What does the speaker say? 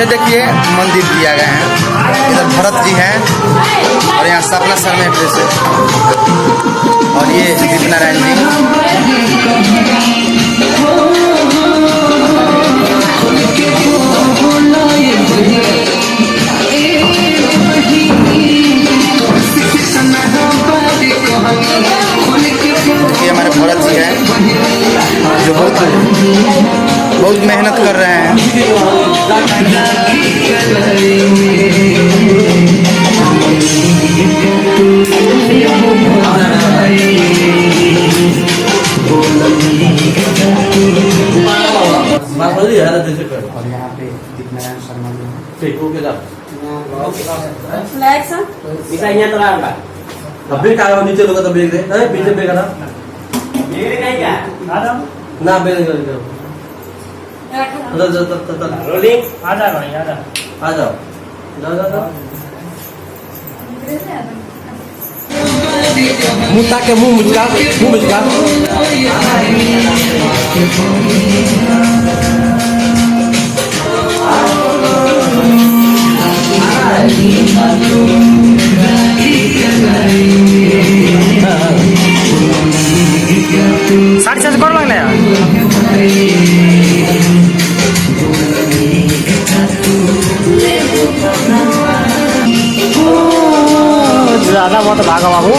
ये देखिए मंदिर दिया गया है, इधर भरत जी हैं और यहाँ सपना सर में प्रेस है और ये दीप नारायण जी। ये हमारे भरत जी हैं जो बहुत मेहनत कर रहे हैं। और यहाँ पे दीपनारायण शर्मा जी हैं। अभी क्या नीचे लोग तो बेच दे पीछे बेच ना ना बेच रोलिंग आ जाओ भाई आ जाओ जाओ मुँह ताके मुँह मुझका साढ़े चार कौन लगना यार ज्यादा बहुत भागा बाबू